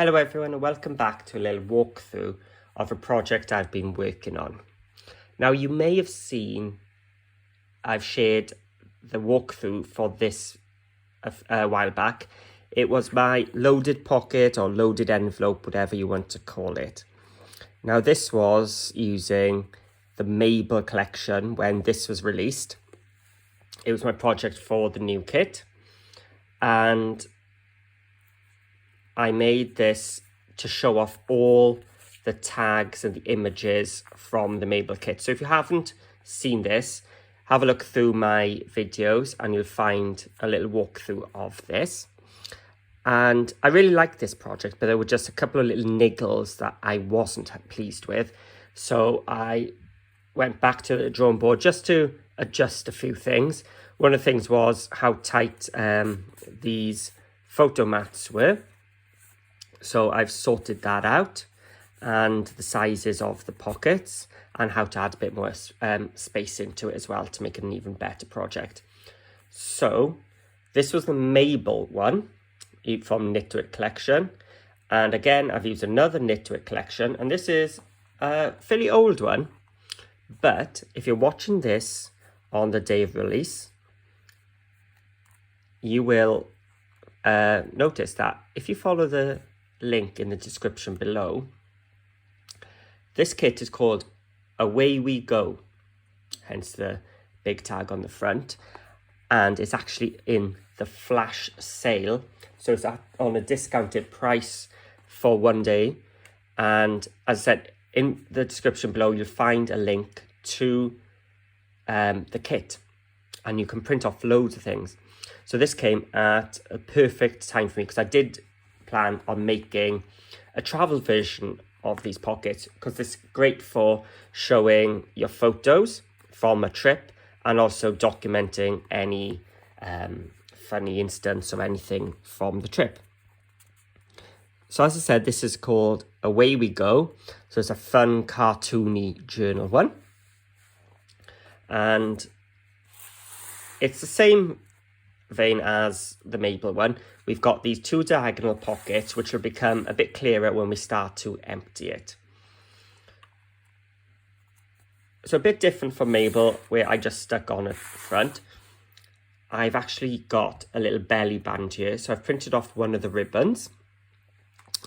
Hello everyone and welcome back to a little walkthrough of a project I've been working on. Now you may have seen I've shared the walkthrough for this a while back. It was my loaded pocket or loaded envelope, whatever you want to call it. Now this was using the Mabel collection when this was released. It was my project for the new kit, and I made this to show off all the tags and the images from the Mabel kit. So if you haven't seen this, have a look through my videos and you'll find a little walkthrough of this. And I really liked this project, but there were just a couple of little niggles that I wasn't pleased with. So I went back to the drawing board just to adjust a few things. One of the things was how tight these photo mats were. So I've sorted that out, and the sizes of the pockets and how to add a bit more space into it as well to make it an even better project. So this was the Mabel one from Nitwit Collection. And again, I've used another Nitwit Collection, and this is a fairly old one. But if you're watching this on the day of release, you will notice that if you follow the link in the description below, this kit is called Away We Go, hence the big tag on the front, and it's actually in the flash sale, so it's on a discounted price for one day. And as I said, in the description below you'll find a link to the kit, and you can print off loads of things. So this came at a perfect time for me because I did plan on making a travel version of these pockets, because it's great for showing your photos from a trip and also documenting any funny instance or anything from the trip. So as I said, this is called Away We Go. So it's a fun cartoony journal one, and it's the same vein as the Mabel one. We've got these two diagonal pockets which will become a bit clearer when we start to empty it. So a bit different from Mabel, where I just stuck on at the front. I've actually got a little belly band here, so I've printed off one of the ribbons.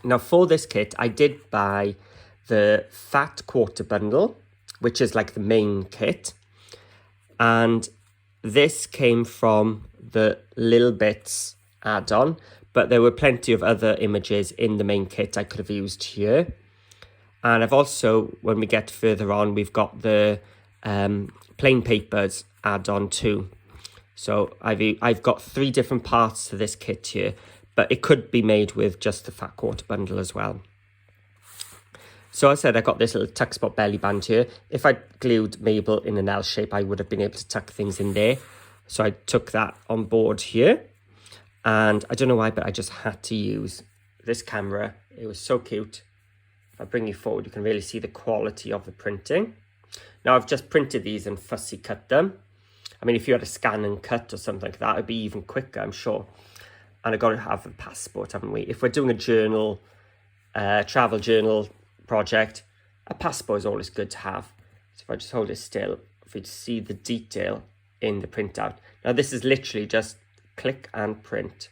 Now for this kit I did buy the fat quarter bundle, which is like the main kit, and this came from the Lil Bits add-on, but there were plenty of other images in the main kit I could have used here. And I've also, when we get further on, we've got the plain papers add-on too. So I've got 3 different parts to this kit here, but it could be made with just the fat quarter bundle as well. So I said I got this little tuck spot belly band here. If I glued Mabel in an L shape, I would have been able to tuck things in there. So I took that on board here. And I don't know why, but I just had to use this camera. It was so cute. If I bring you forward, you can really see the quality of the printing. Now I've just printed these and fussy cut them. I mean, if you had a scan and cut or something like that, it'd be even quicker, I'm sure. And I've got to have a passport, haven't we? If we're doing a journal, travel journal project, a passport is always good to have. So if I just hold it still, if you see the detail in the printout. Now this is literally just click and print,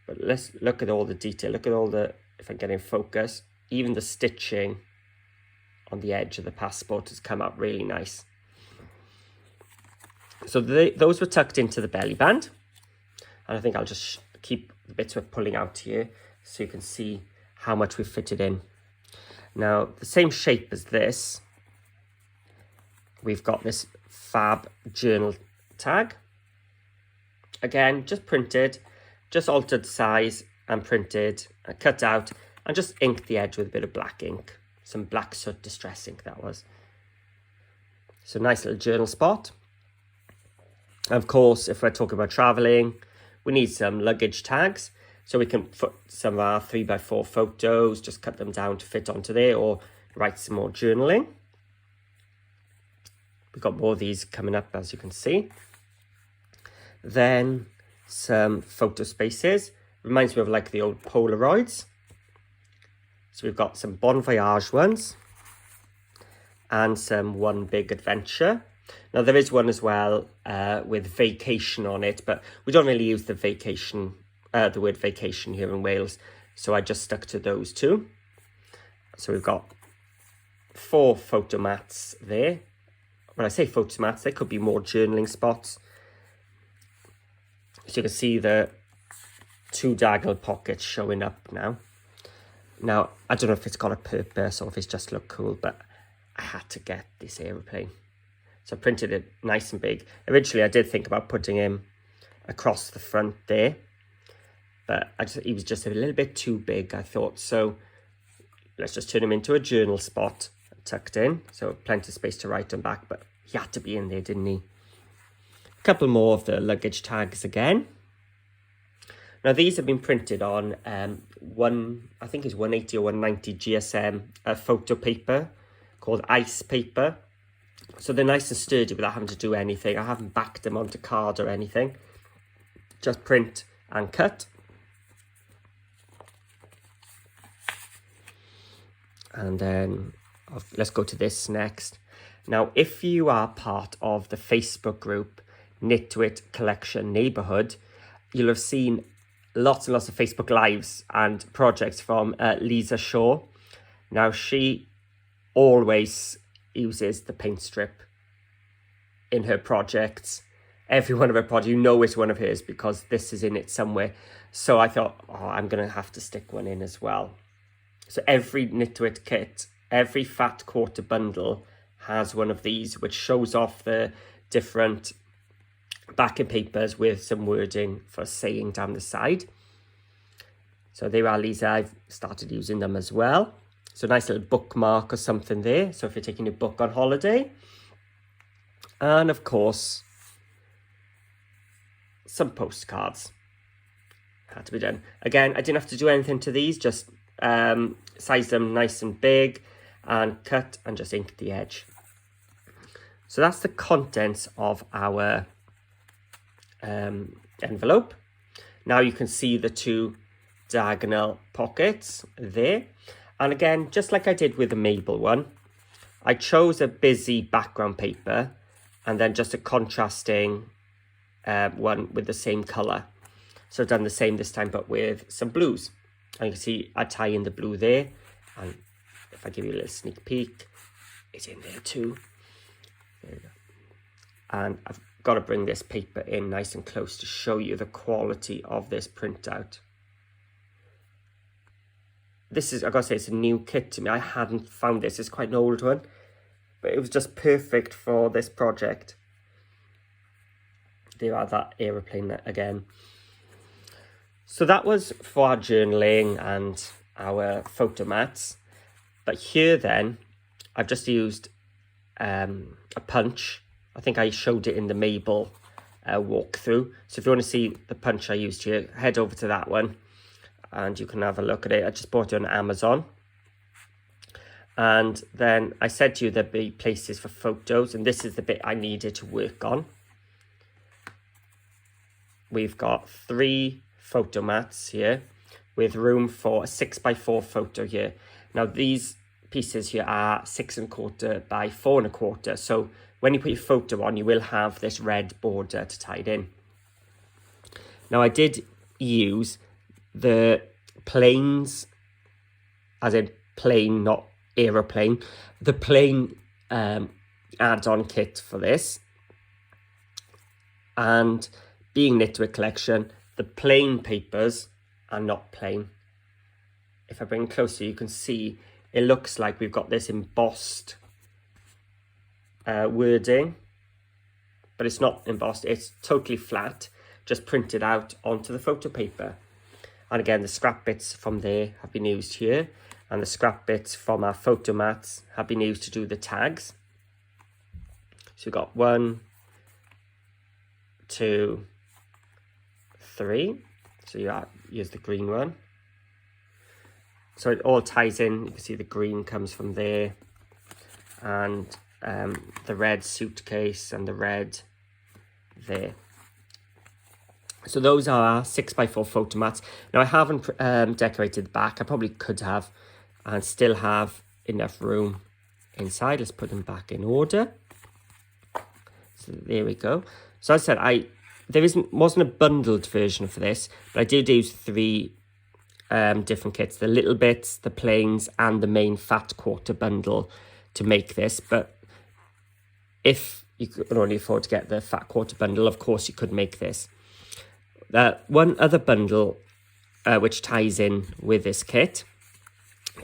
but let's look at all the detail. Look at all the, if I get in focus, even the stitching on the edge of the passport has come out really nice. So those were tucked into the belly band, and I think I'll just keep the bits we're pulling out here so you can see how much we've fitted in. Now the same shape as this, we've got this fab journal tag. Again, just printed, just altered size and printed, and cut out, and just inked the edge with a bit of black ink. Some black soot distress ink that was. So nice little journal spot. Of course, if we're talking about traveling, we need some luggage tags. So we can put some of our 3x4 photos, just cut them down to fit onto there, or write some more journaling. We've got more of these coming up, as you can see. Then some photo spaces. Reminds me of like the old Polaroids. So we've got some Bon Voyage ones and some One Big Adventure. Now there is one as well with vacation on it, but we don't really use the word vacation here in Wales, so I just stuck to those two. So we've got 4 photo mats there. When I say photo mats, they could be more journaling spots. So you can see the 2 diagonal pockets showing up now. Now, I don't know if it's got a purpose or if it's just look cool, but I had to get this aeroplane. So I printed it nice and big. Originally, I did think about putting him across the front there, but he was just a little bit too big, I thought. So let's just turn him into a journal spot, tucked in. So plenty of space to write on back, but he had to be in there, didn't he? A couple more of the luggage tags again. Now these have been printed on I think it's 180 or 190 GSM photo paper called ice paper. So they're nice and sturdy without having to do anything. I haven't backed them onto card or anything. Just print and cut. And then let's go to this next. Now, if you are part of the Facebook group Nitwit Collection Neighbourhood, you'll have seen lots and lots of Facebook Lives and projects from Lisa Shaw. Now, she always uses the paint strip in her projects. Every one of her projects, you know it's one of hers because this is in it somewhere. So I thought, I'm going to have to stick one in as well. So every Nitwit kit, every fat quarter bundle has one of these, which shows off the different backing papers with some wording for saying down the side. So there are these. I've started using them as well. So nice little bookmark or something there. So if you're taking a book on holiday. And of course, some postcards. Had to be done. Again, I didn't have to do anything to these, just size them nice and big and cut and just ink the edge. So that's the contents of our envelope. Now you can see the 2 diagonal pockets there. And again, just like I did with the Mabel one, I chose a busy background paper and then just a contrasting one with the same colour. So I've done the same this time, but with some blues. And you can see I tie in the blue there. And if I give you a little sneak peek, it's in there too. There we go. And I've got to bring this paper in nice and close to show you the quality of this printout. This is, I've got to say, it's a new kit to me. I hadn't found this. It's quite an old one. But it was just perfect for this project. There are that aeroplane again. So that was for our journaling and our photo mats. But here then, I've just used a punch. I think I showed it in the Mabel walkthrough. So if you want to see the punch I used here, head over to that one and you can have a look at it. I just bought it on Amazon. And then I said to you there'd be places for photos, and this is the bit I needed to work on. We've got 3 photo mats here with room for a 6x4 photo here. Now these pieces here are 6 1/4 by 4 1/4. So when you put your photo on, you will have this red border to tie it in. Now I did use the planes, as in plane, not aeroplane, the plane add-on kit for this. And being Nitwit Collection, the plain papers are not plain. If I bring closer, you can see it looks like we've got this embossed wording, but it's not embossed. It's totally flat, just printed out onto the photo paper. And again, the scrap bits from there have been used here, and the scrap bits from our photo mats have been used to do the tags. So we've got 1, 2, 3. So you use the green one. So it all ties in. You can see the green comes from there, and the red suitcase and the red there. So those are our 6x4 photo mats. Now I haven't decorated the back. I probably could have, and still have enough room inside. Let's put them back in order. So there we go. So as I said, there wasn't a bundled version for this, but I did use 3 different kits: the Little Bits, the Plains, and the main fat quarter bundle to make this. But if you could only afford to get the fat quarter bundle, of course you could make this. One other bundle which ties in with this kit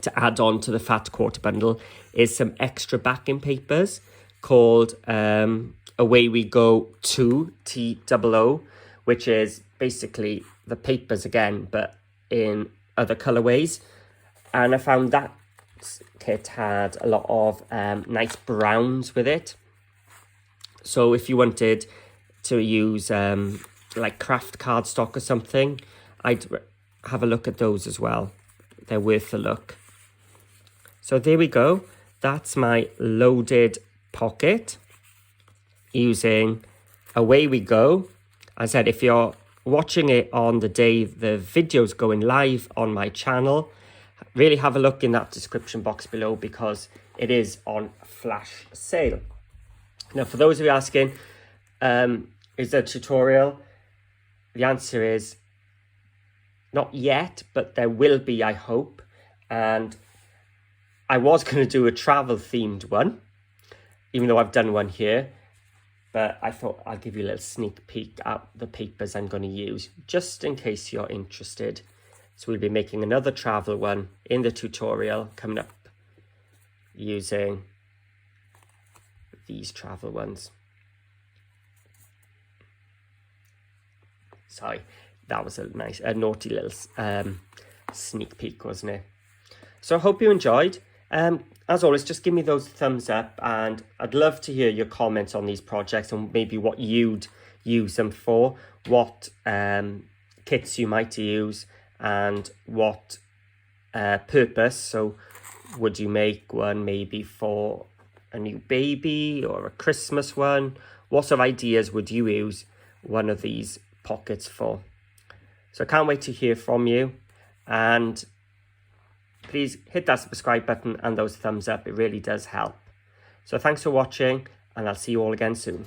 to add on to the fat quarter bundle is some extra backing papers called Away We Go 2 TOO, which is basically the papers again, but in other colorways. And I found that kit had a lot of nice browns with it. So if you wanted to use like craft cardstock or something, I'd have a look at those as well. They're worth a look. So there we go. That's my loaded pocket using Away We Go. As I said, if you're watching it on the day the video's going live on my channel, really have a look in that description box below because it is on flash sale. Now, for those of you asking, is there a tutorial? The answer is not yet, but there will be, I hope. And I was going to do a travel themed one, even though I've done one here. But I thought I'll give you a little sneak peek at the papers I'm going to use, just in case you're interested. So we'll be making another travel one in the tutorial coming up using these travel ones. Sorry, that was a naughty little sneak peek, wasn't it? So I hope you enjoyed. As always, just give me those thumbs up, and I'd love to hear your comments on these projects and maybe what you'd use them for, what kits you might use, and what purpose. So would you make one maybe for a new baby or a Christmas one? What sort of ideas would you use one of these pockets for? So I can't wait to hear from you, and please hit that subscribe button and those thumbs up. It really does help. So thanks for watching, and I'll see you all again soon.